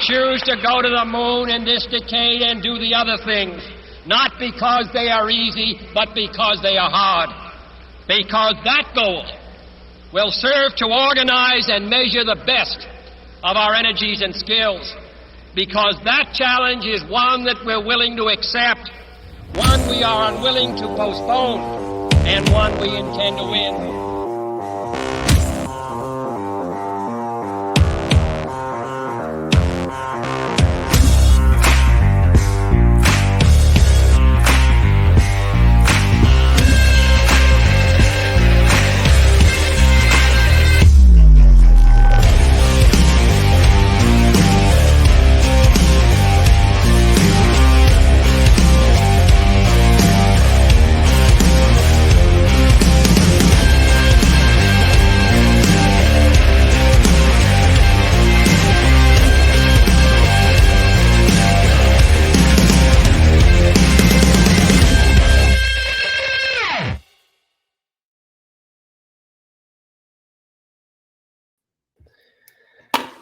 choose to go to the moon in this decade and do the other things, not because they are easy, but because they are hard. Because that goal will serve to organize and measure the best of our energies and skills. Because that challenge is one that we're willing to accept, one we are unwilling to postpone, and one we intend to win.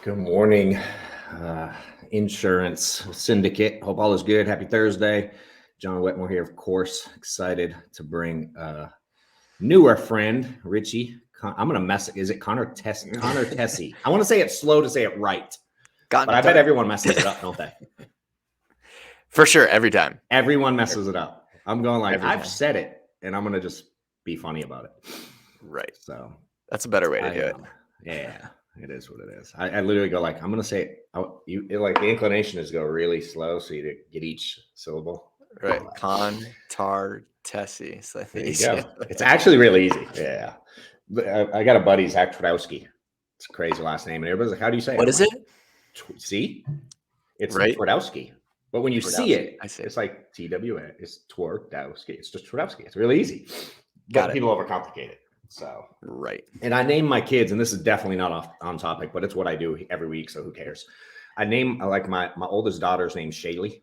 Good morning, Insurance Syndicate. Hope all is good. Happy Thursday. John Wetmore here, of course. Excited to bring a newer friend, Richie. I'm going to mess it. Is it Contartesi? I want to say it slow to say it right. But I bet everyone messes it up, don't they? For sure, every time. Everyone messes it up. I'm going like, I've said it, and I'm going to just be funny about it. Right. So that's a better way to do it. Yeah. It is what it is. I literally go like, I'm going to say it. Like the inclination is go really slow so you get each syllable. Right. Contartesi. So there you go. It's actually really easy. Yeah. I got a buddy, Zach Twardowski. It's a crazy last name. And everybody's like, how do you say it? What is it? See? It's right. Twardowski. But when you see it, it's like TWA. It's Twardowski. It's just Twardowski. It's really easy. But people overcomplicate it. So right. And I name my kids, and this is definitely not on topic, but it's what I do every week, so who cares? I like my oldest daughter's name Shaylee,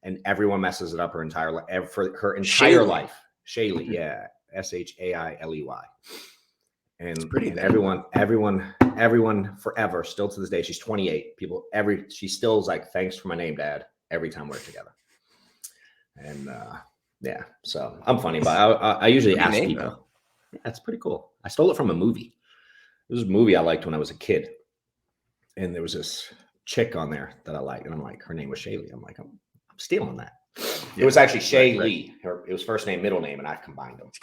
and everyone messes it up her entire life for her entire life. Shaylee, yeah. Shailey. And everyone forever, still to this day, she's 28. She still is like, thanks for my name, Dad, every time we're together. And yeah, so I'm funny, but I usually ask people. Though. Yeah, that's pretty cool. I stole it from a movie. It was a movie I liked when I was a kid. And there was this chick on there that I liked. And I'm like, her name was Shaylee. I'm like, I'm stealing that. Yeah, it was actually Shaylee. Right. It was first name, middle name, and I combined them. It's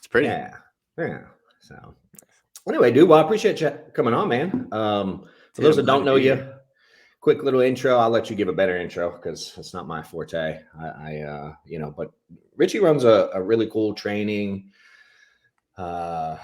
pretty. Yeah. So anyway, dude, well, I appreciate you coming on, man. For those that don't know you, quick little intro. I'll let you give a better intro because it's not my forte. But Richie runs a really cool training. I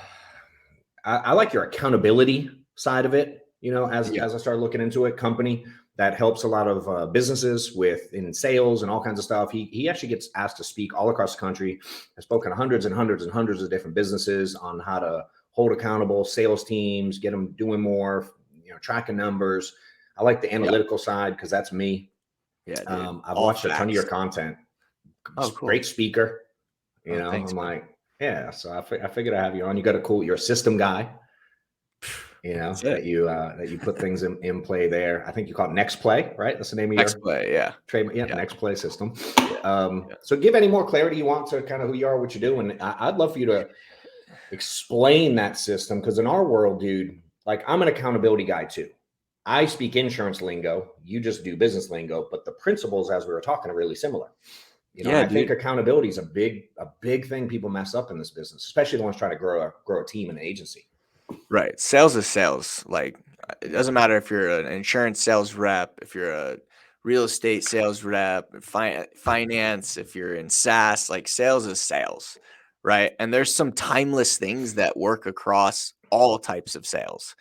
like your accountability side of it, as I started looking into it, company that helps a lot of businesses in sales and all kinds of stuff. He actually gets asked to speak all across the country. I've spoken to hundreds and hundreds and hundreds of different businesses on how to hold accountable sales teams, get them doing more, tracking numbers. I like the analytical side because that's me. Yeah, I've watched a ton of your content. Oh, cool. Great speaker. Thanks, I'm like, yeah, so I figured I'd have you on. You got you're a system guy, that you put things in play there. I think you call it Next Play, right? That's the name of your Next Play, yeah. Trademark, Next Play system. So give any more clarity you want to kind of who you are, what you do, and I'd love for you to explain that system because in our world, dude, like I'm an accountability guy too. I speak insurance lingo, you just do business lingo, but the principles, as we were talking, are really similar. I think accountability is a big thing people mess up in this business, especially the ones trying to grow a team and an agency. Right. Sales is sales. Like it doesn't matter if you're an insurance sales rep, if you're a real estate sales rep, finance, if you're in SaaS, like sales is sales, right? And there's some timeless things that work across all types of sales.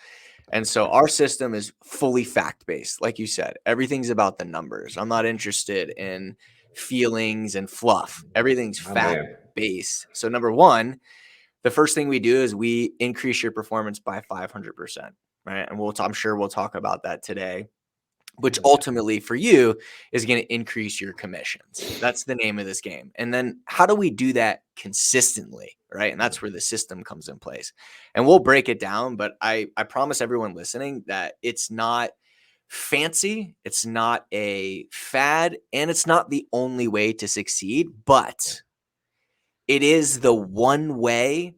And so our system is fully fact-based. Like you said, everything's about the numbers. I'm not interested in feelings and fluff. Everything's fact-based. So number one, the first thing we do is we increase your performance by 500%, right? And I'm sure we'll talk about that today, which ultimately for you is going to increase your commissions. That's the name of this game. And then how do we do that consistently, right? And that's where the system comes in place. And we'll break it down, but I promise everyone listening that it's not fancy. It's not a fad, and it's not the only way to succeed, but it is the one way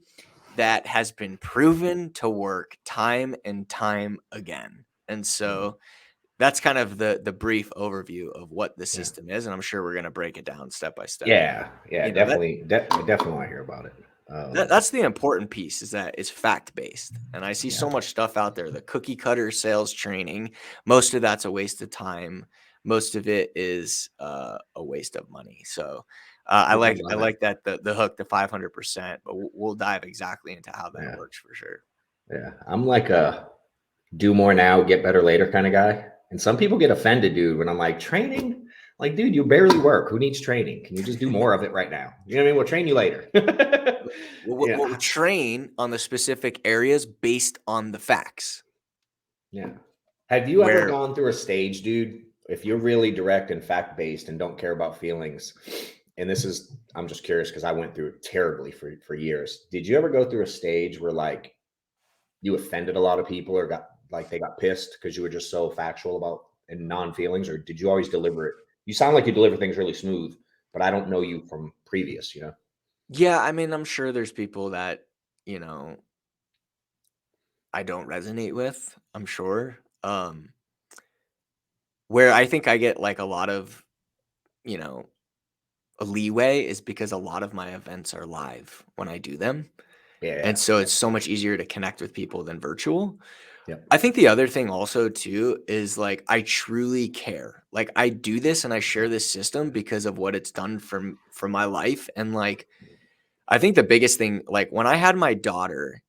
that has been proven to work time and time again. And so that's kind of the brief overview of what the system is, and I'm sure we're going to break it down step by step. Yeah, That, definitely want to hear about it. that's the important piece, is that it's fact-based. And I see so much stuff out there, the cookie cutter sales training, most of that's a waste of time. Most of it is a waste of money. So I like that the hook, the 500%, but we'll dive exactly into how that works for sure. Yeah, I'm like a do more now, get better later kind of guy. And some people get offended, dude, when I'm like, training? Like, dude, you barely work. Who needs training? Can you just do more of it right now? You know what I mean? We'll train you later. We'll train on the specific areas based on the facts. Yeah. Have you ever gone through a stage, dude? If you're really direct and fact-based and don't care about feelings, and this is, I'm just curious because I went through it terribly for years. Did you ever go through a stage where like you offended a lot of people or got like they got pissed because you were just so factual about and non-feelings, or did you always deliver it? You sound like you deliver things really smooth, but I don't know you from previous, you know? Yeah, I mean, I'm sure there's people that, I don't resonate with, I'm sure. Where I think I get like a lot of, a leeway is because a lot of my events are live when I do them. Yeah. And so it's so much easier to connect with people than virtual. Yep. I think the other thing also too is like I truly care. Like I do this and I share this system because of what it's done for my life. And like I think the biggest thing, like when I had my daughter,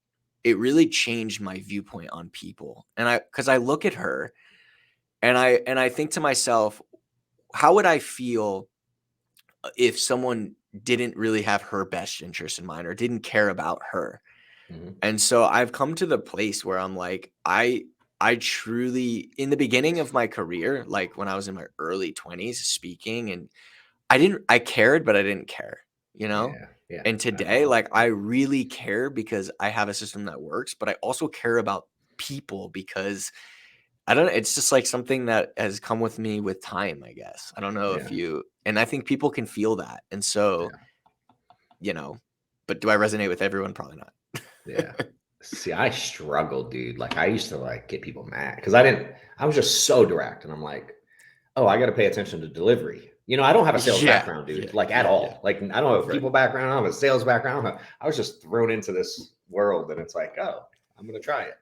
it really changed my viewpoint on people. And because I look at her and I think to myself, how would I feel if someone didn't really have her best interest in mind or didn't care about her? Mm-hmm. And so I've come to the place where I'm like, I truly, in the beginning of my career, like when I was in my early 20s speaking, and I cared, but I didn't care, Yeah. And today, like I really care because I have a system that works, but I also care about people because I don't know, it's just like something that has come with me with time, I guess. I don't know if and I think people can feel that. And so, but do I resonate with everyone? Probably not. Yeah. See, I struggled, dude. Like I used to like get people mad because I was just so direct. And I'm like, oh, I got to pay attention to delivery. I don't have a sales background, dude, at all. Like I don't have a people background. I don't have a sales background. I was just thrown into this world and it's like, oh, I'm going to try it.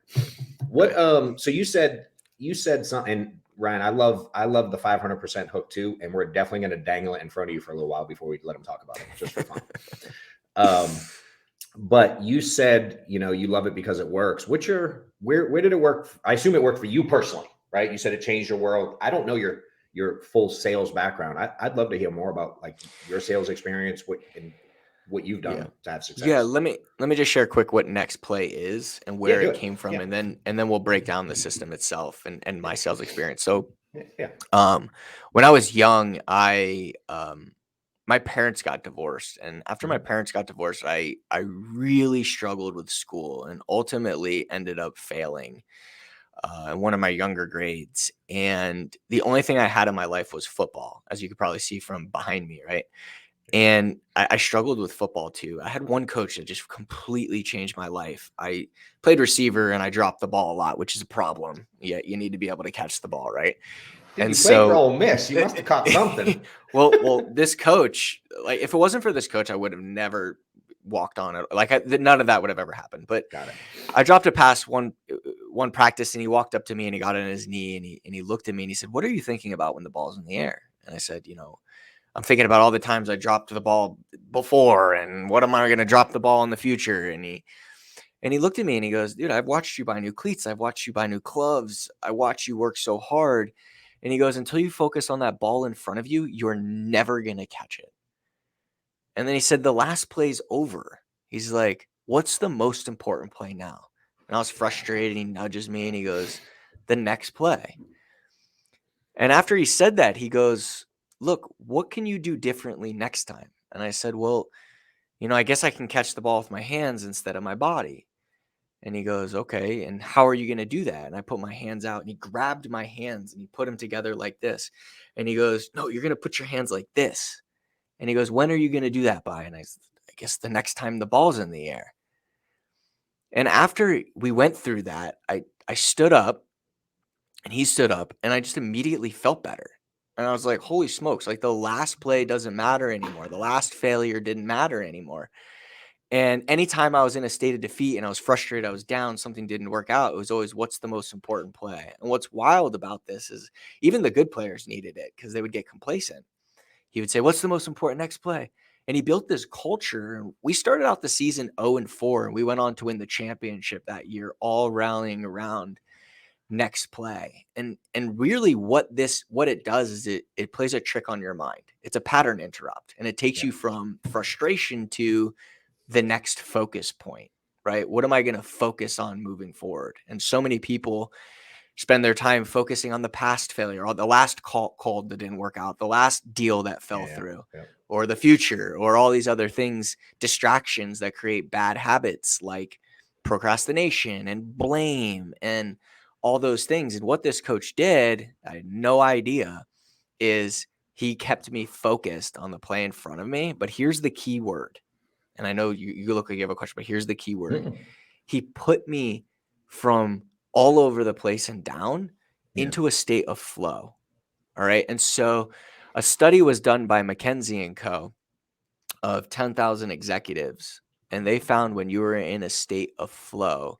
What, so you said something, and Ryan, I love the 500% hook too. And we're definitely going to dangle it in front of you for a little while before we let them talk about it, just for fun. But you said, you love it because it works. Where did it work? I assume it worked for you personally, right? You said it changed your world. I don't know your full sales background. I'd love to hear more about like your sales experience, what you've done to have success. Yeah, let me just share quick what Next Play is and where it came from, and then we'll break down the system itself and my sales experience. So when I was young, my parents got divorced, and after my parents got divorced, I really struggled with school and ultimately ended up failing in one of my younger grades. And the only thing I had in my life was football, as you could probably see from behind me, right? And I struggled with football too. I had one coach that just completely changed my life. I played receiver and I dropped the ball a lot, which is a problem. Yeah, you need to be able to catch the ball, right? Dude, and you played for Ole Miss. You must have caught something. well, this coach, like if it wasn't for this coach, I would have never walked on it. Like none of that would have ever happened. But I dropped a pass one practice, and he walked up to me and he got on his knee and he looked at me and he said, "What are you thinking about when the ball's in the air?" And I said, I'm thinking about all the times I dropped the ball before, and what am I going to drop the ball in the future? And he looked at me and he goes, "Dude, I've watched you buy new cleats. I've watched you buy new gloves. I watch you work so hard." And he goes, "Until you focus on that ball in front of you, you're never going to catch it." And then he said, "The last play's over." He's like, "What's the most important play now?" And I was frustrated. He nudges me and he goes, "The next play." And after he said that, he goes, "Look, what can you do differently next time?" And I said, "Well, I guess I can catch the ball with my hands instead of my body." And he goes, okay, and how are you going to do that? And I put my hands out, and he grabbed my hands and he put them together like this. And he goes, no, you're going to put your hands like this. And he goes, when are you going to do that by? And I guess the next time the ball's in the air. And after we went through that, I stood up and he stood up, and I just immediately felt better. And I was like, holy smokes, like the last play doesn't matter anymore. The last failure didn't matter anymore. And anytime I was in a state of defeat and I was frustrated, I was down, something didn't work out, it was always, what's the most important play? And what's wild about this is even the good players needed it because they would get complacent. He would say, what's the most important next play? And he built this culture. And we started out the season 0-4, and we went on to win the championship that year, all rallying around next play. And really what it does is it plays a trick on your mind. It's a pattern interrupt, and it takes you from frustration to the next focus point, right? What am I going to focus on moving forward? And so many people spend their time focusing on the past failure, or the last call that didn't work out, the last deal that fell through, or the future, or all these other things, distractions that create bad habits like procrastination and blame and all those things. And what this coach did, I had no idea, is he kept me focused on the play in front of me. But here's the key word. And I know you look like you have a question, but here's the key word. Mm-hmm. He put me from all over the place and down into a state of flow. All right. And so a study was done by McKinsey & Co. of 10,000 executives. And they found when you were in a state of flow,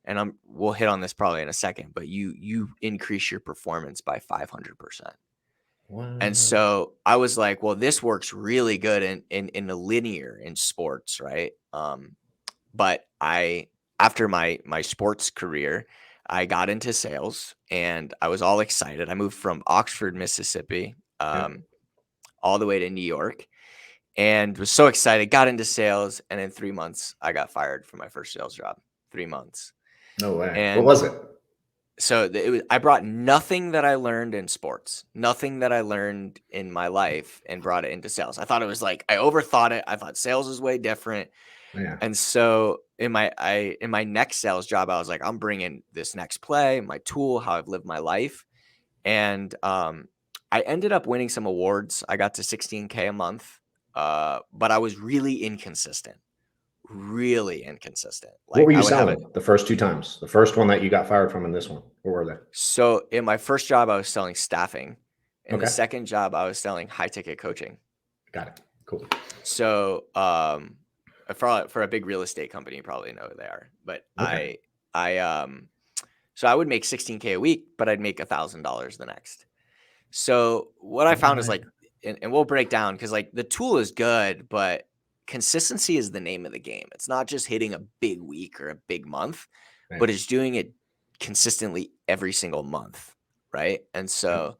and we'll hit on this probably in a second, but you increase your performance by 500%. Wow. And so I was like, well, this works really good in a linear in sports, right? But after my sports career, I got into sales, and I was all excited. I moved from Oxford, Mississippi, all the way to New York, and was so excited, got into sales. And in 3 months, I got fired from my first sales job. 3 months. No way. And what was it? So I brought nothing that I learned in sports, nothing that I learned in my life, and brought it into sales. I thought it was like, I overthought it. I thought sales is way different. Yeah. And so in my next sales job, I was like, I'm bringing this next play, my tool, how I've lived my life. And I ended up winning some awards. I got to $16K a month, but I was really inconsistent. Really inconsistent. Like, what were you selling the first 2 times? The first one that you got fired from, and this one, what were they? So in my first job, I was selling staffing. In the second job, I was selling high ticket coaching. Got it. Cool. So for a big real estate company, you probably know who they are. But so I would make $16K a week, but I'd make $1,000 the next. So what I found is like, and we'll break down, because like the tool is good, but consistency is the name of the game. It's not just hitting a big week or a big month, but it's doing it consistently every single month, right? And so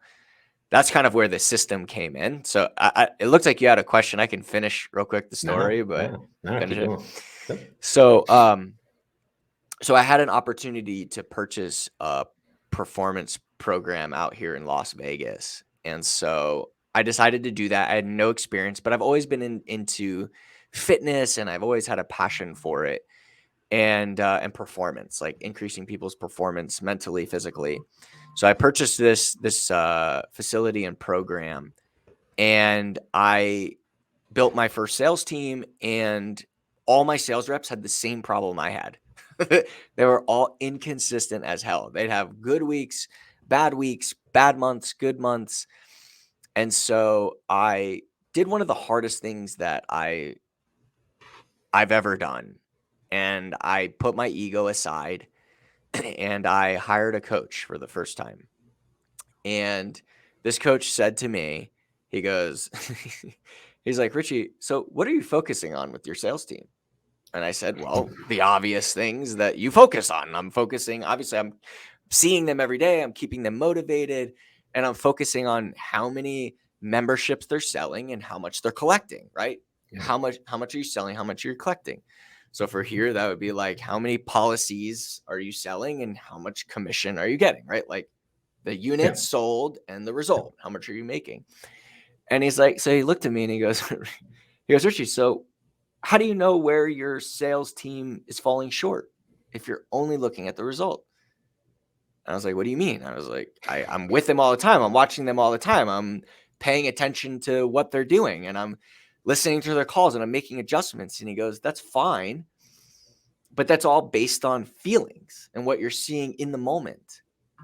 that's kind of where the system came in. So it looks like you had a question. I can finish real quick the story, finish it. So I had an opportunity to purchase a performance program out here in Las Vegas, and so I decided to do that. I had no experience, but I've always been into fitness, and I've always had a passion for it, and performance, like increasing people's performance mentally, physically. So I purchased this facility and program, and I built my first sales team, and all my sales reps had the same problem I had. They were all inconsistent as hell. They'd have good weeks, bad months, good months. And so I did one of the hardest things that I've ever done. And I put my ego aside, and I hired a coach for the first time. And this coach said to me, he goes, he's like, Richie, so what are you focusing on with your sales team? And I said, well, the obvious things that you focus on. Obviously, I'm seeing them every day. I'm keeping them motivated, and I'm focusing on how many memberships they're selling and how much they're collecting, right? Yeah. How much are you selling? How much are you collecting? So for here, that would be like, how many policies are you selling and how much commission are you getting, right? Like the units sold and the result, how much are you making? And he's like, so he looked at me and he goes, Richie, so how do you know where your sales team is falling short? if you're only looking at the result. And I was like, what do you mean? I was like, I'm with them all the time. I'm watching them all the time. I'm paying attention to what they're doing, and I'm listening to their calls, and I'm making adjustments. And he goes, that's fine, but that's all based on feelings and what you're seeing in the moment.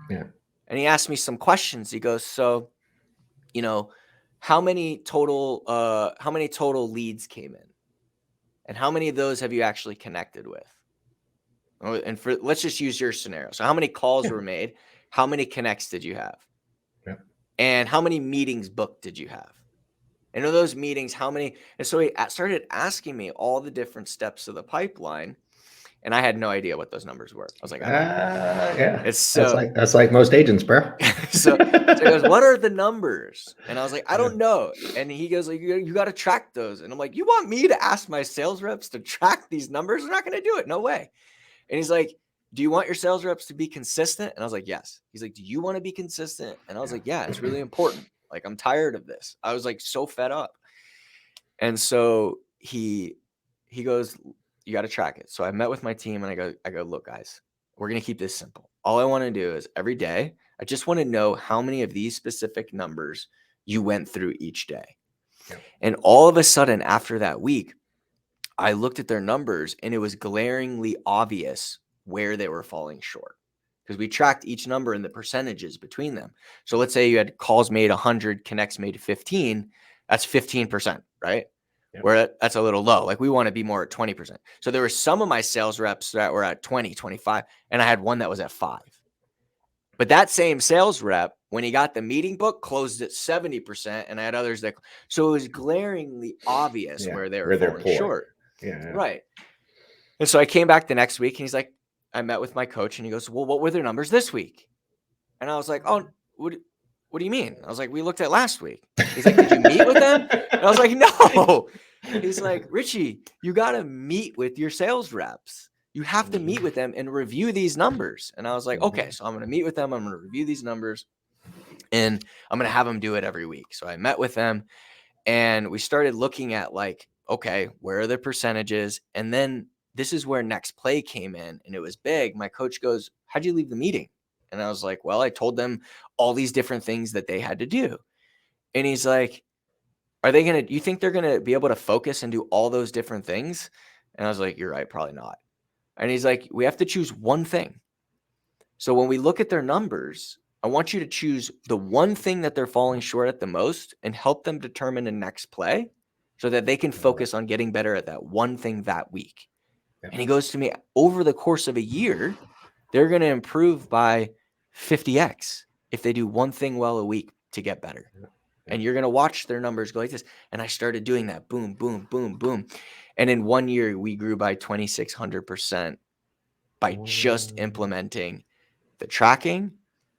Yeah. And he asked me some questions. He goes, so, how many total leads came in? And how many of those have you actually connected with? And let's just use your scenario. So how many calls were made? How many connects did you have? Yeah. And how many meetings booked did you have? And of those meetings, how many? And so he started asking me all the different steps of the pipeline. And I had no idea what those numbers were. I was like, yeah. It's so that's like most agents, bro. so he goes, what are the numbers? And I was like, I don't know. And he goes, like, you got to track those. And I'm like, you want me to ask my sales reps to track these numbers? They're not going to do it. No way. And he's like, do you want your sales reps to be consistent? And I was like, yes. He's like, do you want to be consistent? And I was like, yeah, it's really important. Like, I'm tired of this. I was like so fed up. And so he goes, you got to track it. So I met with my team and I go, look, guys, we're going to keep this simple. All I want to do is every day, I just want to know how many of these specific numbers you went through each day. Yeah. And all of a sudden after that week, I looked at their numbers and it was glaringly obvious where they were falling short, because we tracked each number and the percentages between them. So let's say you had calls made 100, connects made 15, that's 15%, right? Yep. Where that's a little low. Like, we want to be more at 20%. So there were some of my sales reps that were at 20, 25, and I had one that was at 5. But that same sales rep, when he got the meeting book, closed at 70%, and I had others that. So it was glaringly obvious where they were falling short. Yeah. Right. And so I came back the next week, and he's like, I met with my coach, and he goes, well, what were their numbers this week? And I was like, oh, what do you mean? I was like, we looked at last week. He's like, did you meet with them? And I was like, no. He's like, Richie, you got to meet with your sales reps. You have to meet with them and review these numbers. And I was like, okay, so I'm going to meet with them. I'm going to review these numbers, and I'm going to have them do it every week. So I met with them, and we started looking at, like, okay, where are the percentages? And then this is where next play came in, and it was big. My coach goes, how'd you leave the meeting? And I was like, well, I told them all these different things that they had to do. And he's like, you think they're going to be able to focus and do all those different things? And I was like, you're right, probably not. And he's like, we have to choose one thing. So when we look at their numbers, I want you to choose the one thing that they're falling short at the most and help them determine the next play so that they can focus on getting better at that one thing that week. And he goes to me, over the course of a year, they're going to improve by 50x if they do one thing well a week to get better. And you're going to watch their numbers go like this. And I started doing that. Boom, boom, boom, boom. And in 1 year, we grew by 2,600% by just implementing the tracking,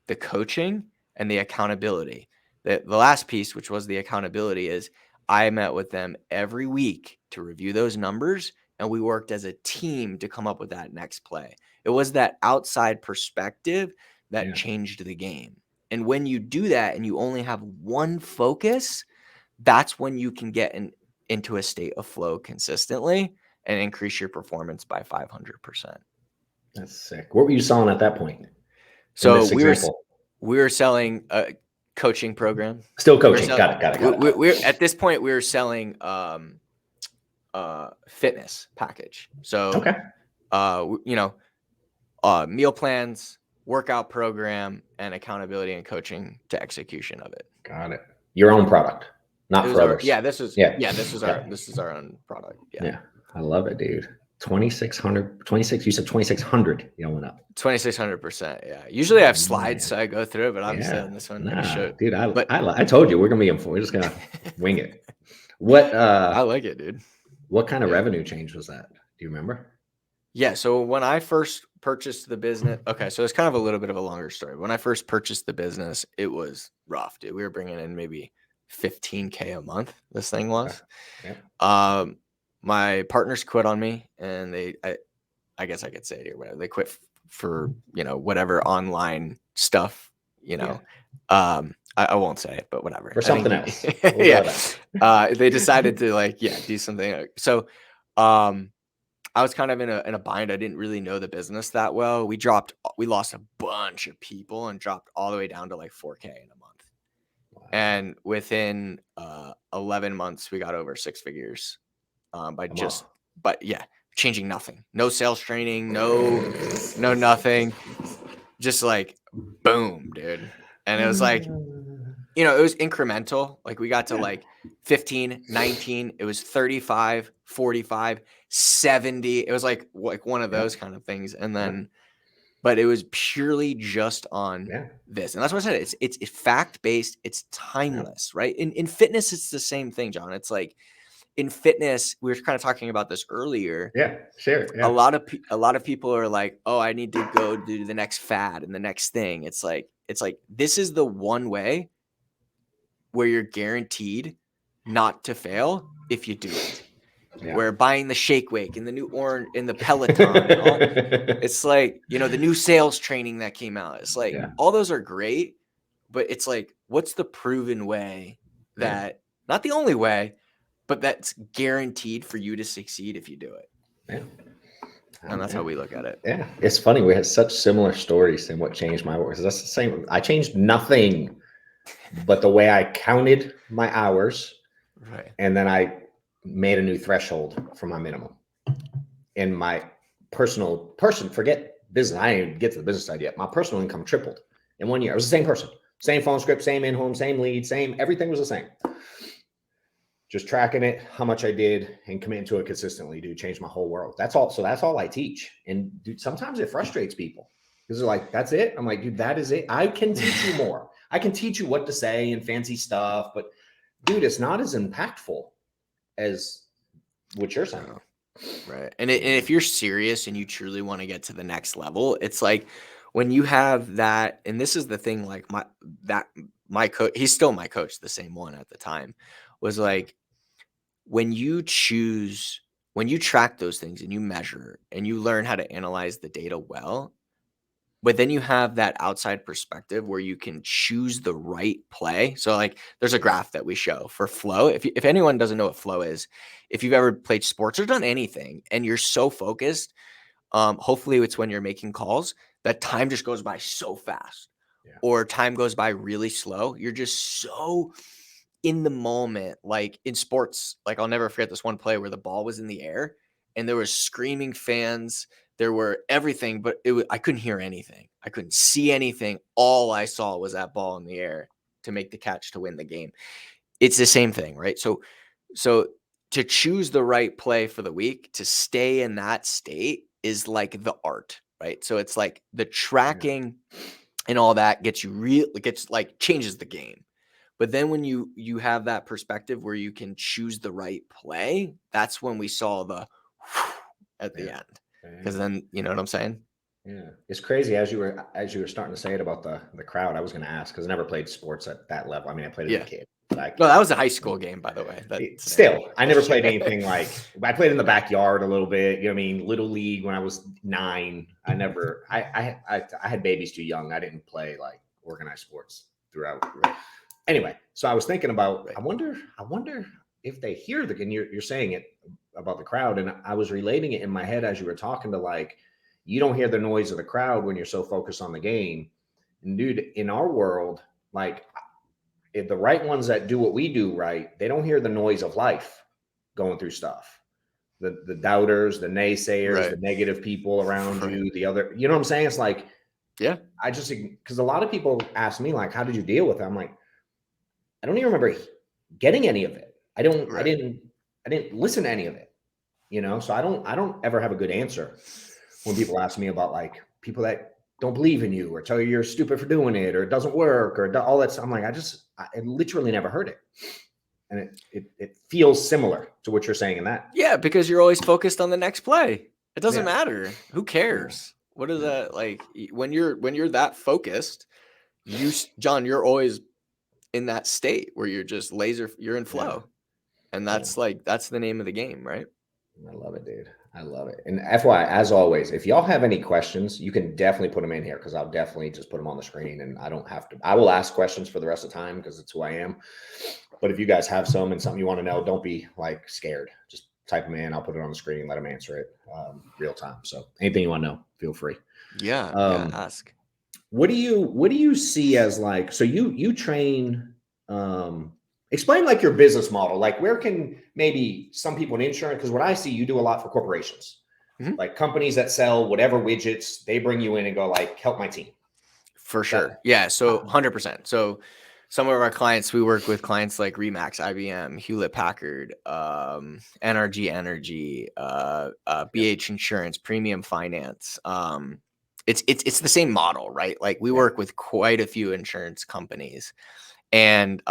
the coaching, and the accountability. The last piece, which was the accountability, is I met with them every week to review those numbers, and we worked as a team to come up with that next play. It was that outside perspective that changed the game. And when you do that and you only have one focus, that's when you can get into a state of flow consistently and increase your performance by 500%. That's sick. What were you selling at that point? So we were selling a coaching program. Still coaching. Got it. We're at this point, we were selling fitness package. So, meal plans, workout program, and accountability and coaching to execution of it. Got it. Your own product, not for others. This is our own product. Yeah. I love it, dude. 2,600. You said 2,600. You went up. 2,600%. Yeah. Usually I have slides, so I go through it, but I'm saying this one. Dude, I told you we're just gonna wing it. What? I like it, dude. What kind of revenue change was that? Do you remember? Yeah. So when I first purchased the business, okay, so it's kind of a little bit of a longer story. When I first purchased the business, it was rough, dude. We were bringing in maybe $15K a month. This thing was. Yeah. My partners quit on me, and I guess I could say it here, whatever. They quit for whatever online stuff. I won't say it, but whatever. For something else. They decided to do something. So, I was kind of in a bind. I didn't really know the business that well. We lost a bunch of people and dropped all the way down to like 4K in a month. Wow. And within 11 months, we got over 6 figures but yeah, changing nothing. No sales training, no nothing. Just like boom, dude. And it was like, it was incremental. Like we got to like 15, 19, it was 35, 45, 70. It was like one of those kind of things. And then, but it was purely just on this. And that's what I said. It's fact-based. It's timeless, right? In fitness, it's the same thing, John. It's like in fitness, we were kind of talking about this earlier. Yeah, sure. Yeah. A lot of people are like, oh, I need to go do the next fad and the next thing. It's like this is the one way where you're guaranteed not to fail if you do it. Yeah. Where buying the Shake Wake and the new orange and the Peloton, and all, it's like, the new sales training that came out. It's like all those are great, but it's like, what's the proven way that not the only way, but that's guaranteed for you to succeed if you do it. Yeah. And that's how we look at it. Yeah. It's funny. We had such similar stories in what changed my work. That's the same. I changed nothing but the way I counted my hours. Right. And then I made a new threshold for my minimum. And my forget business. I didn't even get to the business side yet. My personal income tripled in 1 year. I was the same person, same phone script, same in-home, same lead, everything was the same. Just tracking it, how much I did, and committing to it consistently, dude, changed my whole world. That's all. So that's all I teach. And dude, sometimes it frustrates people because they're like, that's it. I'm like, dude, that is it. I can teach you more. I can teach you what to say and fancy stuff, but dude, it's not as impactful as what you're saying. Right. And if you're serious and you truly want to get to the next level, it's like when you have that, and this is the thing, like my coach, he's still my coach, the same one at the time, was like, when you track those things and you measure and you learn how to analyze the data well, but then you have that outside perspective where you can choose the right play. So like there's a graph that we show for flow. If anyone doesn't know what flow is, if you've ever played sports or done anything and you're so focused, hopefully it's when you're making calls that time just goes by so fast or time goes by really slow. You're just so in the moment. Like in sports, like I'll never forget this one play where the ball was in the air and there was screaming fans. There were everything, but I couldn't hear anything. I couldn't see anything. All I saw was that ball in the air to make the catch to win the game. It's the same thing, right? So to choose the right play for the week, to stay in that state is like the art, right? So it's like the tracking and all that changes the game. But then when you have that perspective where you can choose the right play, that's when we saw the at the end. Because then, you know what I'm saying? Yeah, it's crazy as you were starting to say it about the crowd. I was going to ask because I never played sports at that level. I mean, I played as a kid. But no, that was a high school game, by the way. Still, I never played anything like. I played in the backyard a little bit. You know what I mean? Little league when I was 9. I had babies too young. I didn't play like organized sports throughout. Anyway, so I was thinking about. I wonder if they hear and you're saying it about the crowd, and I was relating it in my head as you were talking to like. You don't hear the noise of the crowd when you're so focused on the game. And dude, in our world, like if the right ones that do what we do right, they don't hear the noise of life going through stuff. The doubters, the naysayers, the negative people around you, the other, you know what I'm saying? It's like, I just, because a lot of people ask me like, how did you deal with it? I'm like, I don't even remember getting any of it. I didn't listen to any of it, you know? So I don't ever have a good answer. When people ask me about like people that don't believe in you or tell you you're stupid for doing it or it doesn't work or all that, I'm like, I literally never heard it. And it feels similar to what you're saying in that. Yeah, because you're always focused on the next play. It doesn't matter. Who cares? What is that like when you're that focused, John, you're always in that state where you're just you're in flow. And that's that's the name of the game, right? I love it, dude. I love it. And FYI, as always, if y'all have any questions, you can definitely put them in here because I'll definitely just put them on the screen and I will ask questions for the rest of the time because it's who I am. But if you guys have some and something you want to know, don't be like scared. Just type them in. I'll put it on the screen, let them answer it real time. So anything you want to know, feel free. Yeah, ask. What do you see as like, so you train, explain like your business model, like where can maybe some people in insurance, because what I see you do a lot for corporations, like companies that sell whatever widgets, they bring you in and go like, help my team. For sure. Yeah. So 100%. So some of our clients, we work with clients like Remax, IBM, Hewlett Packard, NRG Energy, BH Insurance, Premium Finance. It's the same model, right? Like we work with quite a few insurance companies. And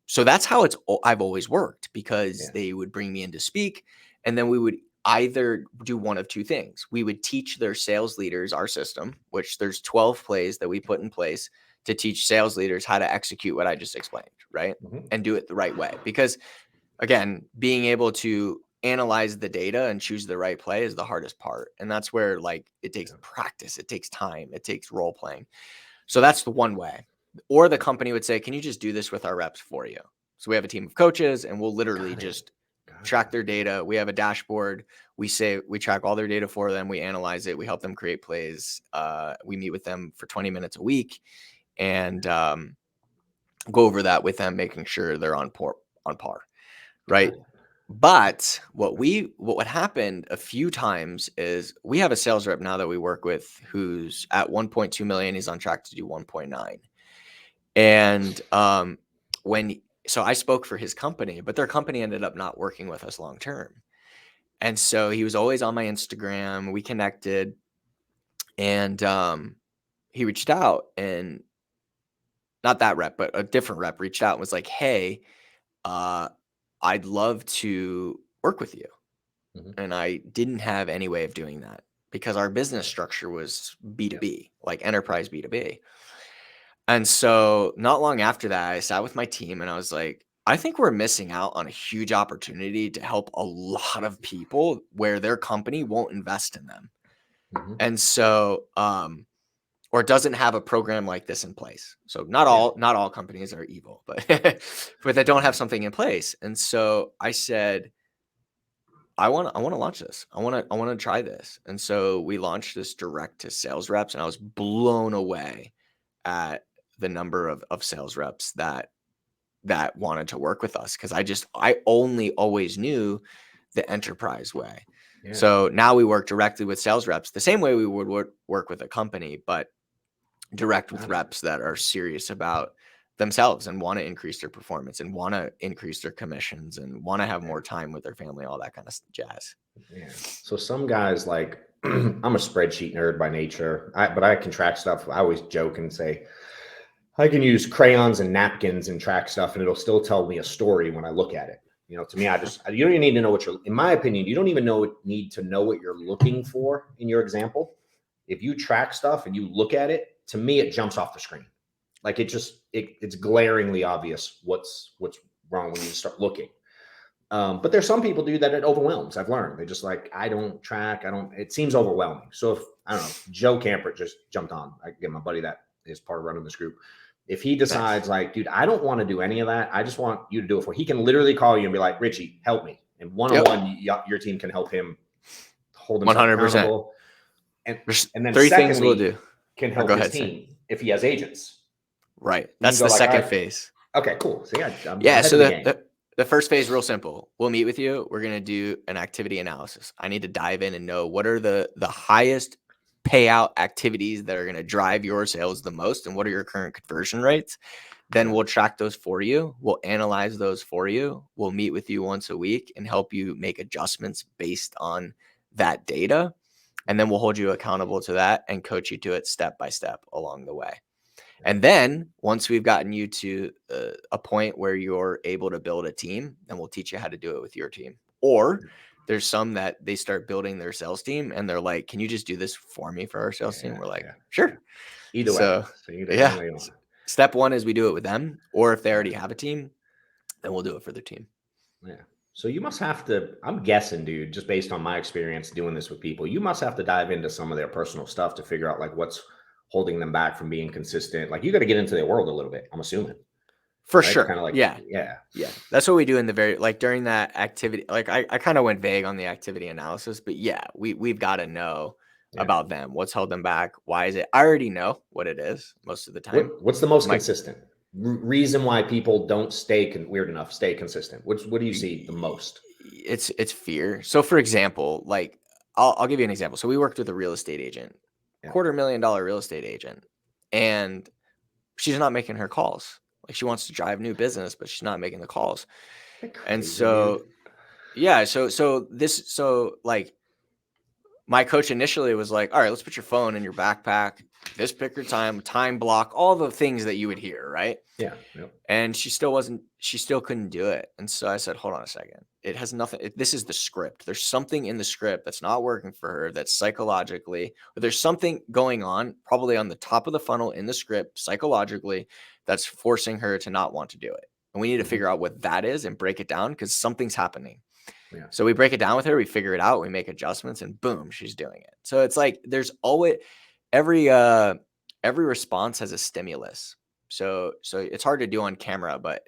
so that's how I've always worked, because they would bring me in to speak, and then we would either do one of two things. We would teach their sales leaders our system, which there's 12 plays that we put in place to teach sales leaders how to execute what I just explained, right? And do it the right way. Because again, being able to analyze the data and choose the right play is the hardest part. And that's where like it takes practice, it takes time, it takes role playing. So that's the one way. Or the company would say, can you just do this with our reps for you? So we have a team of coaches and we'll literally just track their data. We have a dashboard. We track all their data for them. We analyze it. We help them create plays. We meet with them for 20 minutes a week and go over that with them, making sure they're on par. Right. But what happened a few times is we have a sales rep now that we work with who's at 1.2 million. He's on track to do 1.9. And so I spoke for his company, but their company ended up not working with us long term. And so he was always on my Instagram. We connected, and he reached out, and not that rep, but a different rep reached out and was like, hey, I'd love to work with you. And I didn't have any way of doing that because our business structure was B2B, like enterprise B2B. And so not long after that, I sat with my team and I was like, I think we're missing out on a huge opportunity to help a lot of people where their company won't invest in them. And so, or doesn't have a program like this in place. So not all companies are evil, but they don't have something in place. And so I said, I want to launch this. I want to try this. And so we launched this direct to sales reps, and I was blown away at the number of sales reps that wanted to work with us. Cause I only always knew the enterprise way. So now we work directly with sales reps the same way we would work with a company, but direct with reps that are serious about themselves and want to increase their performance and want to increase their commissions and want to have more time with their family, all that kind of jazz. So some guys like, I'm a spreadsheet nerd by nature, but I can track stuff. I always joke and say, I can use crayons and napkins and track stuff, and it'll still tell me a story when I look at it. You know, to me, you don't even need to know in my opinion, you don't even need to know what you're looking for in your example. If you track stuff and you look at it, to me, it jumps off the screen. Like it's glaringly obvious what's wrong when you start looking. But there's some people do that, it overwhelms. I've learned. They just like, I don't track. It seems overwhelming. So if, I don't know, Joe Camper just jumped on. I get my buddy that is part of running this group. If he decides like, dude, I don't want to do any of that. I just want you to do it he can literally call you and be like, Richie, help me. And one-on-one, your team can help him hold himself 100%. Accountable. And then three things we'll do. Can help his team if he has agents. Right. That's the second phase. Okay, cool. So so the first phase is real simple. We'll meet with you. We're going to do an activity analysis. I need to dive in and know what are the highest payout activities that are going to drive your sales the most, and what are your current conversion rates. Then we'll track those for you. We'll analyze those for you. We'll meet with you once a week and help you make adjustments based on that data. And then we'll hold you accountable to that and coach you to it step by step along the way. And then once we've gotten you to a point where you're able to build a team, then we'll teach you how to do it with your team. Or there's some that they start building their sales team and they're like, can you just do this for me for our sales team? We're like, sure. Either way. Step one is we do it with them, or if they already have a team, then we'll do it for their team. Yeah. So you must have to, I'm guessing, dude, just based on my experience doing this with people, you must have to dive into some of their personal stuff to figure out like what's holding them back from being consistent. Like you got to get into their world a little bit, I'm assuming. For right? sure. Kind of like, Yeah. yeah. That's what we do in the like during that activity. Like I kind of went vague on the activity analysis, but yeah, we've got to know about them. What's held them back? Why is it? I already know what it is most of the time. What's the most consistent reason why people don't stay consistent? What do you see the most? It's fear. So for example, like I'll give you an example. So we worked with a real estate agent, $250,000 real estate agent, and she's not making her calls. Like she wants to drive new business, but she's not making the calls. And so, yeah, so like my coach initially was like, all right, let's put your phone in your backpack, this pick your time block, all the things that you would hear, right? Yeah. And she still couldn't do it. And so I said, hold on a second. It has nothing. This is the script. There's something in the script that's not working for her. That's psychologically, there's something going on probably on the top of the funnel in the script psychologically that's forcing her to not want to do it. And we need to figure out what that is and break it down because something's happening. Yeah. So we break it down with her, we figure it out, we make adjustments, and boom, she's doing it. So it's like there's always every response has a stimulus. So it's hard to do on camera, but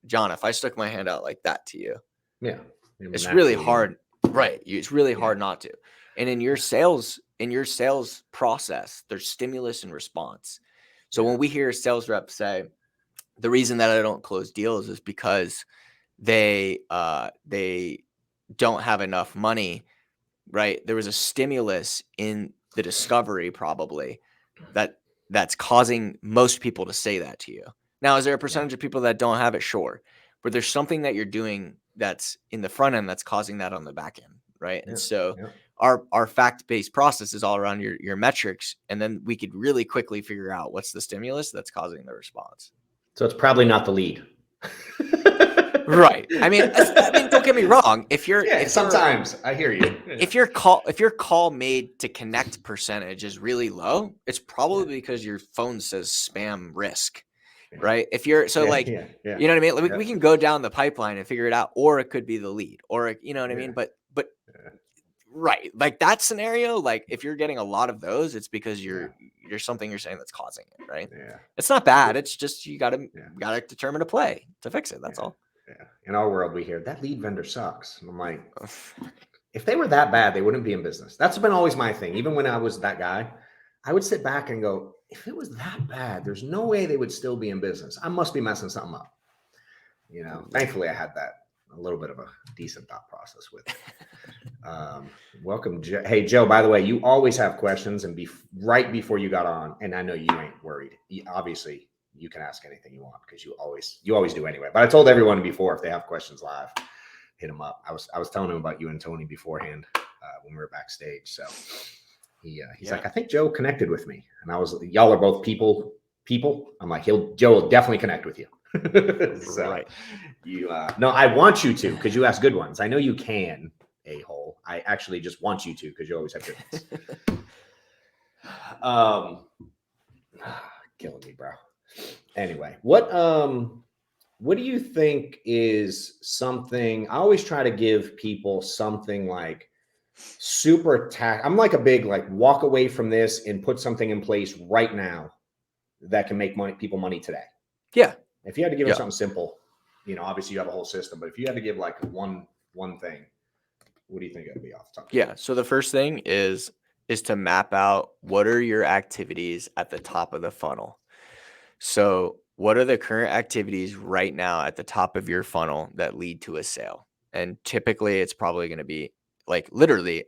John, if I stuck my hand out like that to you, it's really hard, right? It's really hard not to. And in your sales process, there's stimulus and response. So when we hear a sales rep say, the reason that I don't close deals is because they don't have enough money, right? There was a stimulus in the discovery probably that's causing most people to say that to you. Now, is there a percentage of people that don't have it? Sure. But there's something that you're doing that's in the front end that's causing that on the back end, right? And so our fact-based process is all around your metrics, and then we could really quickly figure out what's the stimulus that's causing the response. So it's probably not the lead. Right. I mean, don't get me wrong. If sometimes I hear you. If your call made to connect percentage is really low, it's probably because your phone says spam risk, right? If you're you know what I mean? Like, we can go down the pipeline and figure it out, or it could be the lead, or you know what I mean? But right, like that scenario, like if you're getting a lot of those, it's because you're something you're saying that's causing it, right? Yeah. It's not bad. It's just you gotta determine a play to fix it. That's all. Yeah. In our world, we hear that lead vendor sucks. And I'm like, if they were that bad, they wouldn't be in business. That's been always my thing. Even when I was that guy, I would sit back and go, if it was that bad, there's no way they would still be in business. I must be messing something up. You know, thankfully I had a little bit of a decent thought process with it. Welcome, Joe. Hey, Joe, by the way, you always have questions and right before you got on, and I know you ain't worried. Obviously, you can ask anything you want because you always do anyway. But I told everyone before, if they have questions live, hit them up. I was telling him about you and Tony beforehand when we were backstage. So he's like, I think Joe connected with me, and y'all are both people. I'm like, Joe will definitely connect with you. So right. No, I want you to because you ask good ones. I know you can, a-hole. I actually just want you to because you always have good ones. Killing me, bro. Anyway, what do you think is something? I always try to give people something like super I'm like a big walk away from this and put something in place right now that can make people money today. Yeah. If you had to give them something simple, obviously you have a whole system, but if you had to give one thing, what do you think it would be off the top? Yeah. So the first thing is to map out what are your activities at the top of the funnel. So what are the current activities right now at the top of your funnel that lead to a sale? And typically it's probably going to be literally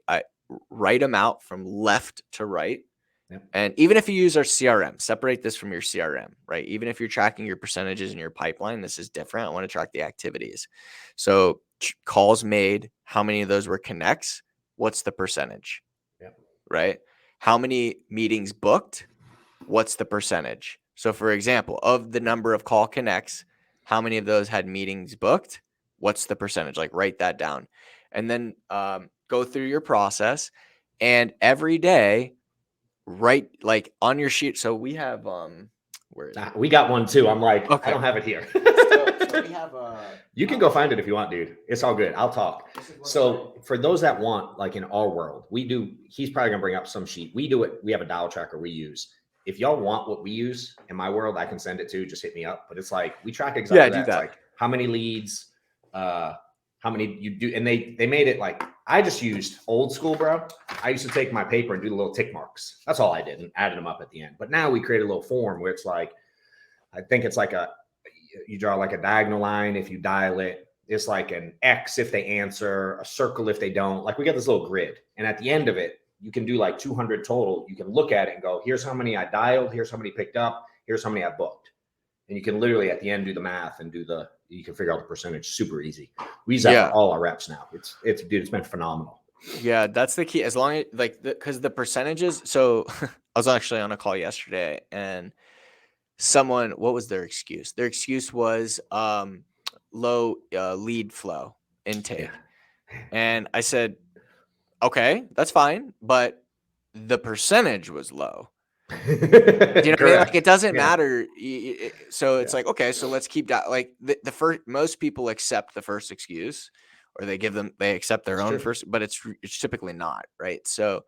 write them out from left to right. Yep. And even if you use our CRM, separate this from your CRM, right? Even if you're tracking your percentages in your pipeline, this is different. I want to track the activities. So calls made, how many of those were connects? What's the percentage? Yep. Right? How many meetings booked? What's the percentage? So for example, of the number of call connects, how many of those had meetings booked? What's the percentage? Write that down. And then go through your process, and every day write on your sheet. So we have where is it? We got one too. I'm like, okay. I don't have it here. so we have you can go find it if you want, dude. It's all good. I'll talk. So for those that want, in our world, he's probably gonna bring up some sheet. We do it. We have a dial tracker we use. if y'all want what we use in my world, I can send it to. Just hit me up. But it's like we track Yeah, exactly do that. It's that. like how many leads, how many you do, and they made it like I just used old school, bro. I used to take my paper and do the little tick marks. That's all I did, and added them up at the end. But now we create a little form where it's like, I think it's like you draw like a diagonal line if you dial it. It's like an X if they answer, a circle if they don't. Like we got this little grid, and at the end of it, you can do like 200 total. You can look at it and go, here's how many I dialed, here's how many picked up, here's how many I booked. And you can literally at the end do the math and you can figure out the percentage super easy. We use that for all our reps now. It's been phenomenal. Yeah, that's the key. As long as because the percentages. So I was actually on a call yesterday, and someone, what was their excuse? Their excuse was low lead flow intake. And I said, okay, that's fine, but the percentage was low. You know what I mean? Like it doesn't matter. So it's like, okay, so let's keep that. Like the first, most people accept the first excuse, or they accept their own first, but it's typically not, right? So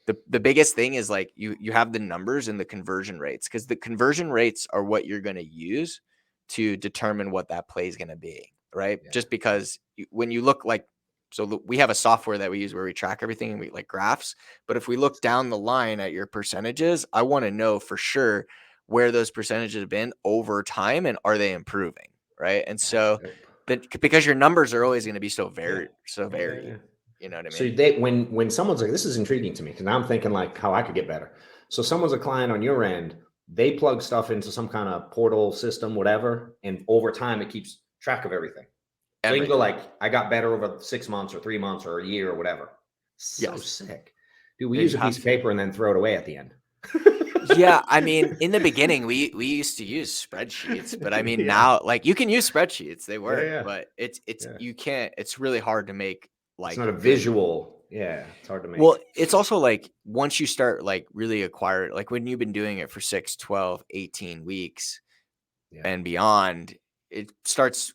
the biggest thing is like you have the numbers and the conversion rates, because the conversion rates are what you're going to use to determine what that play is going to be, right? Just because when you look like, so we have a software that we use where we track everything and we like graphs. But if we look down the line at your percentages, I want to know for sure where those percentages have been over time and are they improving, right? And so because your numbers are always going to be so varied. You know what I mean? So when someone's like, this is intriguing to me because now I'm thinking like how I could get better. So someone's a client on your end, they plug stuff into some kind of portal system, whatever, and over time it keeps track of everything. So you can go like, I got better over 6 months or 3 months or a year or whatever. So sick. Dude, we use a piece of paper and then throw it away at the end. Yeah, I mean, in the beginning, we used to use spreadsheets, but I mean now, like you can use spreadsheets, they work, but it's you can't. It's really hard to make like. It's not a visual. Yeah, it's hard to make. Well, it's also like once you start like really acquire, like when you've been doing it for 6, 12, 18 weeks and beyond, it starts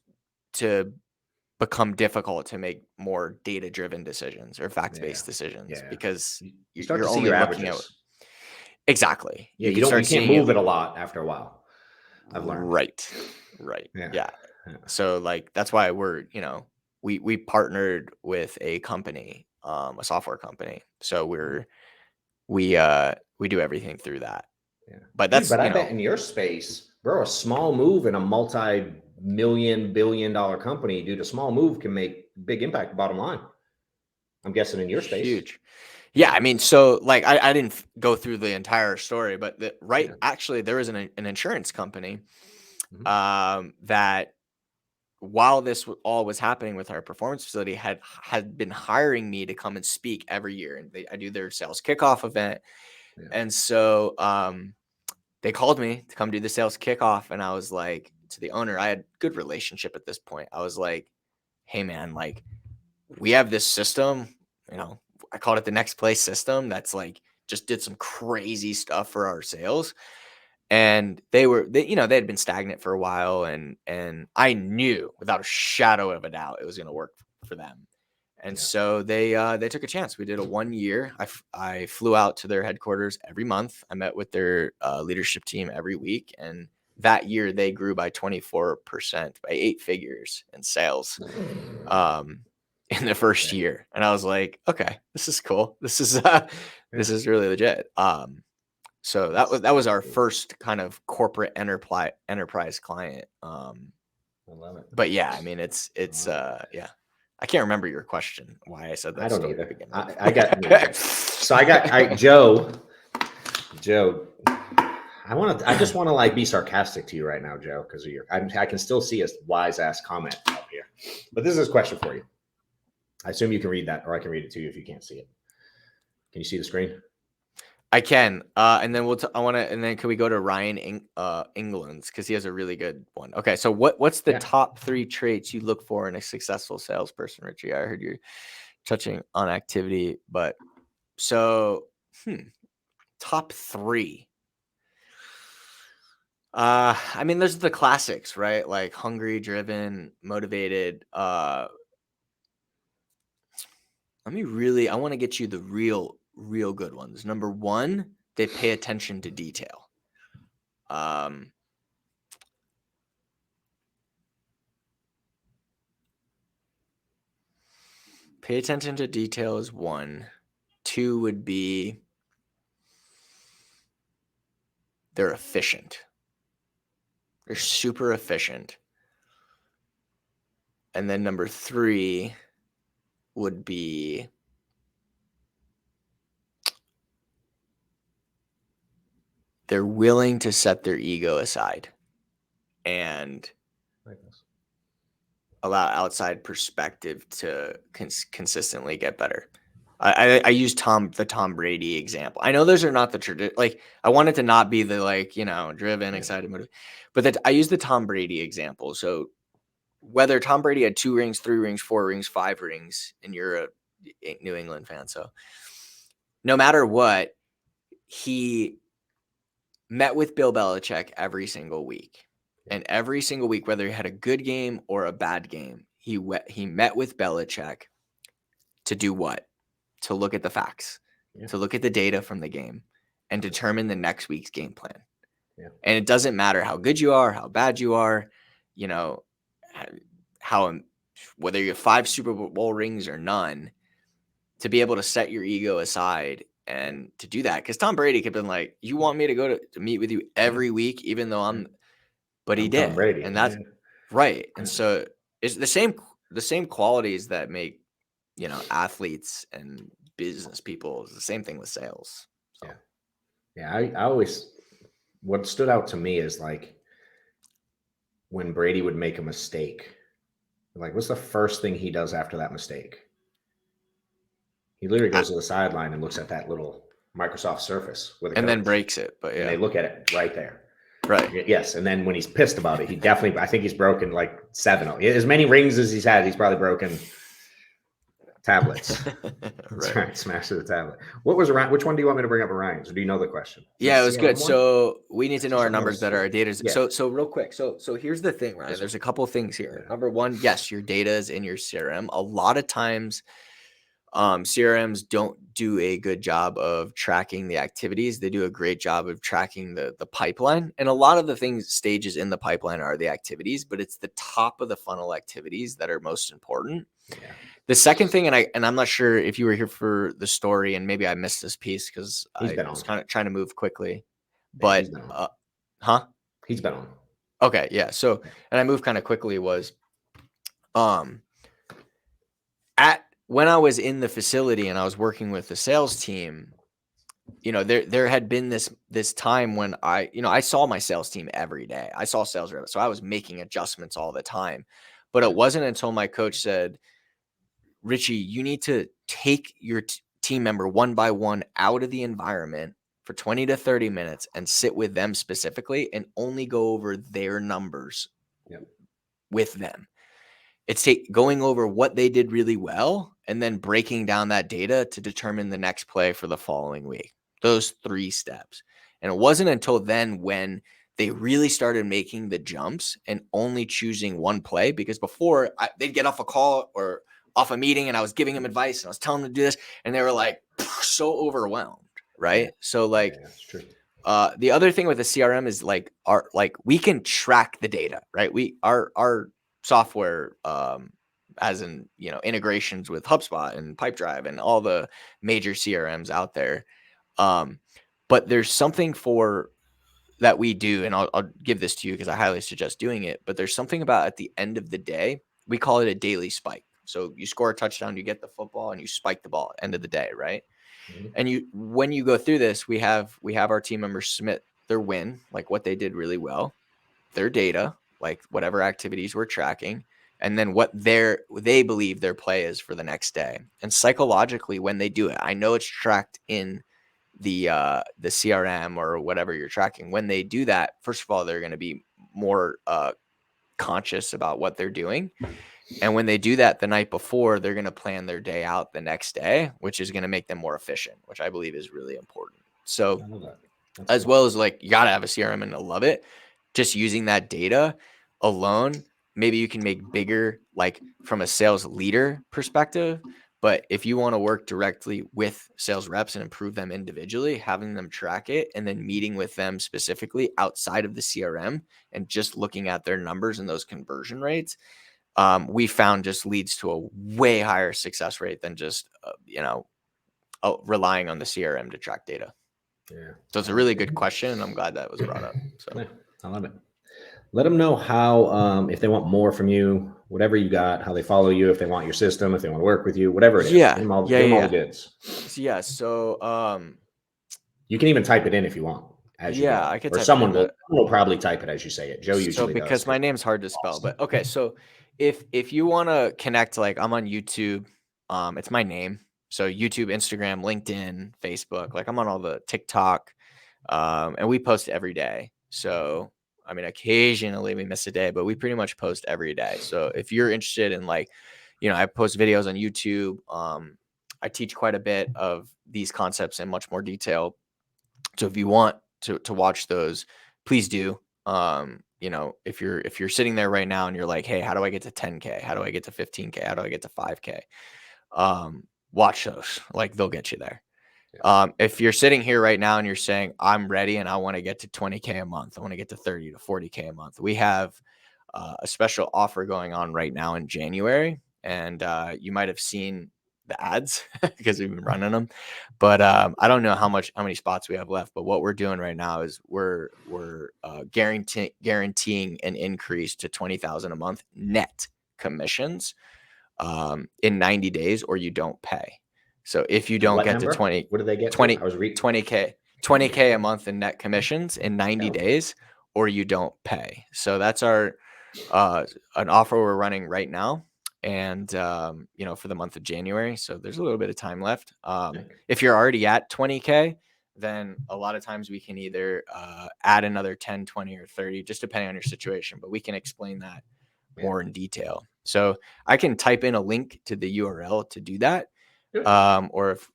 to become difficult to make more data-driven decisions or fact-based decisions because you start you're to see only your looking averages. Exactly. Yeah, you can't move it a lot after a while. I've learned. Right. Yeah. So like that's why we partnered with a company, a software company. So we do everything through that. Yeah. But that's I bet in your space, bro, a small move in a multi-million, billion-dollar company, dude, a small move can make big impact bottom line. I'm guessing in your space. Huge. Yeah, I mean, so like I didn't go through the entire story, but actually there was an insurance company that while this all was happening with our performance facility had been hiring me to come and speak every year, and I do their sales kickoff event. And so they called me to come do the sales kickoff, and I was like to the owner, I had good relationship at this point. I was like, hey man, like we have this system, I called it the next play system that's like just did some crazy stuff for our sales. And they had been stagnant for a while, and I knew without a shadow of a doubt it was going to work for them. And so they took a chance. We did a 1 year. I flew out to their headquarters every month. I met with their leadership team every week, and that year they grew by 24%, by 8 figures in sales. In the first year. And I was like, okay, this is cool. This is really legit. So that was our first kind of corporate enterprise client. I love it. But yeah, I mean, it's yeah. I can't remember your question. Why I said that. I don't either. I got Joe. I just want to like be sarcastic to you right now, Joe, because I can still see a wise ass comment up here. But this is his question for you. I assume you can read that, or I can read it to you if you can't see it. Can you see the screen? I can. And then and then can we go to Ryan England's, because he has a really good one. Okay, so what's the top 3 traits you look for in a successful salesperson, Richie? I heard you touching on activity, but so top 3. I mean, there's the classics, right? Like hungry, driven, motivated. I want to get you the real good ones. Number 1, they pay attention to detail. Pay attention to detail is 1. 2 would be they're efficient. They're super efficient. And then number 3 would be they're willing to set their ego aside and allow outside perspective to consistently get better. I use the Tom Brady example. I know those are not the tradition. Like, I want it to not be the, like, driven, excited, motivated, but that I use the Tom Brady example. So whether Tom Brady had 2 rings, 3 rings, 4 rings, 5 rings, and you're a New England fan, so no matter what, he met with Bill Belichick every single week. And every single week, whether he had a good game or a bad game, he met with Belichick to do what? To look at the facts, to look at the data from the game and determine the next week's game plan. Yeah. And it doesn't matter how good you are, how bad you are, whether you have 5 Super Bowl rings or none, to be able to set your ego aside and to do that. Because Tom Brady could have been like, you want me to go to meet with you every week, even though but he did. Tom Brady, and that's right. And so it's the same qualities that make, athletes and business people. It's the same thing with sales. So. Yeah. I always, what stood out to me is like when Brady would make a mistake, like, what's the first thing he does after that mistake? He literally goes to the sideline and looks at that little Microsoft Surface and then breaks it. But and they look at it right there. Right. Yes. And then when he's pissed about it, I think he's broken like 7. As many rings as he's had, he's probably broken tablets. Right. Smash the tablet. What was Ryan? Which one do you want me to bring up, Ryan's? Or do you know the question? Yeah, it was good. So we need to know our numbers better, our data. Yeah. So real quick. So here's the thing, Ryan. There's a couple of things here. Number 1, yes, your data is in your CRM. A lot of times, CRMs don't do a good job of tracking the activities. They do a great job of tracking the pipeline. And a lot of the stages in the pipeline are the activities, but it's the top of the funnel activities that are most important. Yeah. The second thing, and I'm not sure if you were here for the story, and maybe I missed this piece because I was kind of trying to move quickly. But He's been on. Okay, yeah. So, and I moved kind of quickly was, when I was in the facility and I was working with the sales team, there had been this time when I saw my sales team every day. I saw sales reps, so I was making adjustments all the time. But it wasn't until my coach said, Richie, you need to take your team member one by one out of the environment for 20 to 30 minutes and sit with them specifically and only go over their numbers with them. It's going over what they did really well and then breaking down that data to determine the next play for the following week. Those 3 steps. And it wasn't until then when they really started making the jumps and only choosing one play, because before they'd get off a call or off a meeting and I was giving them advice and I was telling them to do this and they were like so overwhelmed. Right. Yeah. So that's true. The other thing with the CRM is we can track the data, right? Our software, as in, integrations with HubSpot and Pipedrive and all the major CRMs out there. But there's something that we do, and I'll give this to you because I highly suggest doing it, but there's something about at the end of the day, we call it a daily spike. So you score a touchdown, you get the football and you spike the ball at the end of the day. Right. Mm-hmm. And when you go through this, we have our team members submit their win, like what they did really well, their data, like whatever activities we're tracking, and then what they believe their play is for the next day. And psychologically, when they do it, I know it's tracked in the CRM or whatever you're tracking. When they do that, first of all, they're going to be more conscious about what they're doing. And when they do that the night before, they're going to plan their day out the next day, which is going to make them more efficient, which I believe is really important. So as well as you got to have a CRM and I love it. Just using that data alone, maybe you can make bigger, from a sales leader perspective, But if you want to work directly with sales reps and improve them individually, having them track it and then meeting with them specifically outside of the CRM and just looking at their numbers and those conversion rates, we found just leads to a way higher success rate than just, relying on the CRM to track data. Yeah. So it's a really good question, and I'm glad that was brought up. So Yeah, I love it. Let them know how, if they want more from you, whatever you got, how they follow you, if they want your system, if they want to work with you, whatever it is. Yeah. Give them all, Yeah, give them all yeah. the goods. So You can even type it in if you want as you yeah, go. I could Or type it someone in. will probably type it as you say it. Joe So usually does. because my name's hard to spell, but okay. So if you want to connect, like I'm on YouTube, it's my name. So YouTube, Instagram, LinkedIn, Facebook, like I'm on all the TikTok, and we post every day. So I mean, occasionally we miss a day, but we pretty much post every day. So if you're interested in like, I post videos on YouTube. I teach quite a bit of these concepts in much more detail. So if you want to watch those, please do. If you're sitting there right now and you're like, hey, how do I get to 10K? How do I get to 15K? How do I get to 5K? Watch those. Like they'll get you there. If you're sitting here right now and you're saying, I'm ready and I want to get to 20K a month, I want to get to 30 to 40K a month, we have a special offer going on right now in January. And you might have seen the ads because we've been running them. But I don't know how many spots we have left. But what we're doing right now is we're guaranteeing an increase to 20,000 a month net commissions in 90 days, or you don't pay. So if you don't get to 20, what do they get? 20, I was reading 20K a month in net commissions in 90 days, or you don't pay. So that's our an offer we're running right now. And, for the month of January. So there's a little bit of time left. If you're already at 20K, then a lot of times we can either add another 10, 20, or 30, just depending on your situation. But we can explain that more in detail. So I can type in a link to the URL to do that. Or if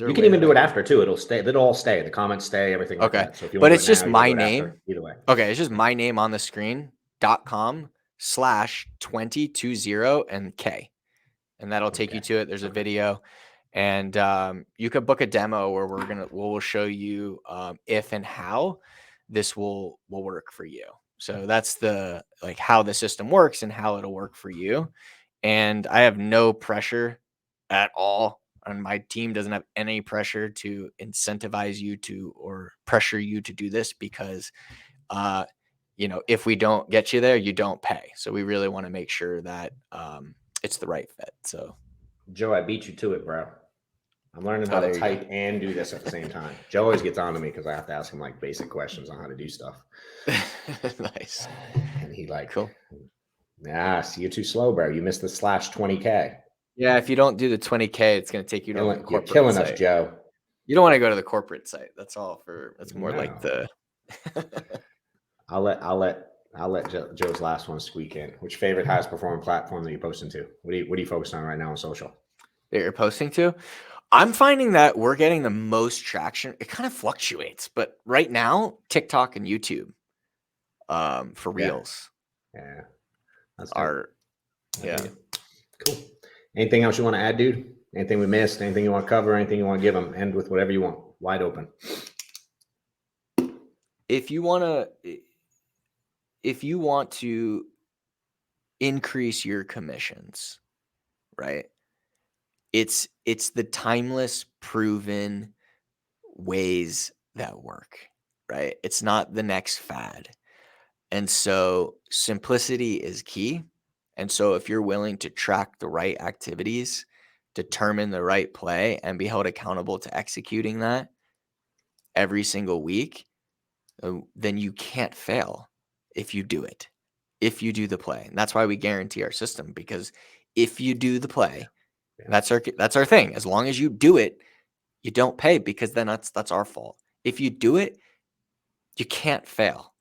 you can even do it after too. It'll stay. It'll all stay. The comments stay. Everything like that. So if you want but to it's do it just now, my you can do it name. after. Either way. Okay, it's just my name on the screen.com/2020 and K, and that'll take you to it. There's a video, and you could book a demo where we'll show you if and how this will work for you. So that's the how the system works and how it'll work for you. And I have no pressure at all. And my team doesn't have any pressure to incentivize you to or pressure you to do this because, if we don't get you there, you don't pay. So we really want to make sure that it's the right fit. So, Joe, I beat you to it, bro. I'm learning how to type and do this at the same time. Joe always gets on to me because I have to ask him like basic questions on how to do stuff. Nice. And he cool. See, you're too slow, bro. You missed the /20K. Yeah, if you don't do the 20K, it's going to take you to the corporate You're killing site. us, Joe. You don't want to go to the corporate site. That's more like the. I'll let Joe's last one squeak in. Which favorite highest performing platform that you're posting to? What are you focused on right now on social? That you're posting to? I'm finding that we're getting the most traction. It kind of fluctuates, but right now, TikTok and YouTube, for reels. Yeah. That's cool. Anything else you want to add, dude? Anything we missed? Anything you want to cover? Anything you want to give them? End with whatever you want. Wide open. If you want to increase your commissions, right? It's the timeless, proven ways that work, right? It's not the next fad. And so simplicity is key. And so if you're willing to track the right activities, determine the right play, and be held accountable to executing that every single week, then you can't fail if you do it, if you do the play. And that's why we guarantee our system, because if you do the play, that's our thing. As long as you do it, you don't pay, because then that's our fault. If you do it, you can't fail.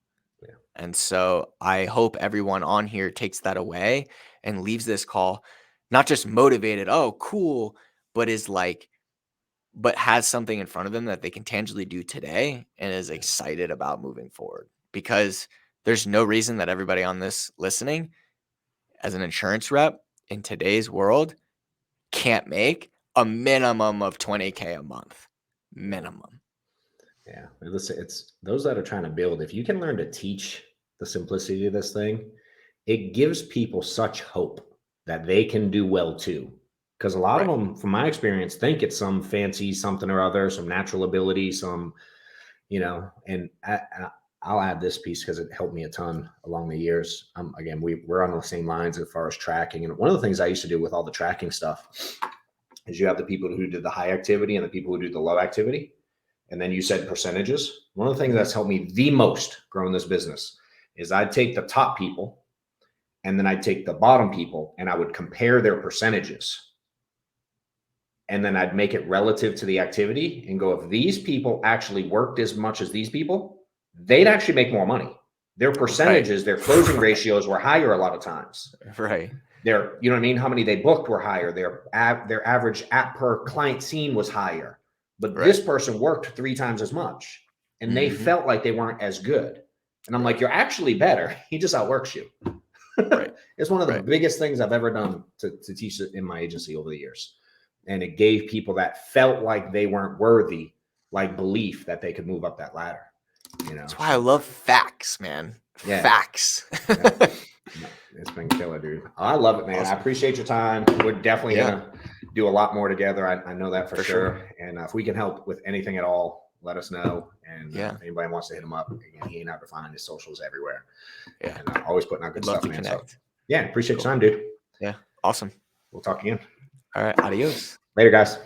And so I hope everyone on here takes that away and leaves this call not just motivated, oh, cool, but has something in front of them that they can tangibly do today and is excited about moving forward. Because there's no reason that everybody on this listening, as an insurance rep in today's world, can't make a minimum of 20K a month. Minimum. Yeah. Listen, it's those that are trying to build. If you can learn to teach the simplicity of this thing, it gives people such hope that they can do well too. Because a lot of them, from my experience, think it's some fancy something or other, some natural ability, some, and I'll add this piece because it helped me a ton along the years. Again, we're on the same lines as far as tracking. And one of the things I used to do with all the tracking stuff is you have the people who do the high activity and the people who do the low activity. And then you said percentages. One of the things that's helped me the most growing this business is I'd take the top people and then I'd take the bottom people and I would compare their percentages. And then I'd make it relative to the activity and go, if these people actually worked as much as these people, they'd actually make more money. Their percentages, their closing ratios were higher a lot of times. Right. Their, you know what I mean? How many they booked were higher. Their average app per client seen was higher. But this person worked 3 times as much and they felt like they weren't as good. And I'm like, you're actually better. He just outworks you. It's one of the biggest things I've ever done to teach it in my agency over the years. And it gave people that felt like they weren't worthy, like belief that they could move up that ladder. That's why I love facts, man. Yeah. Facts. It's been killer, dude. I love it, man. Awesome. I appreciate your time. We're definitely gonna do a lot more together. I know that for sure. And if we can help with anything at all, let us know. And if anybody wants to hit him up, again, he ain't hard to find. His socials everywhere. Yeah, and always putting out good stuff, man. So, appreciate your time, dude. Yeah, awesome. We'll talk again. All right, adios. Later, guys.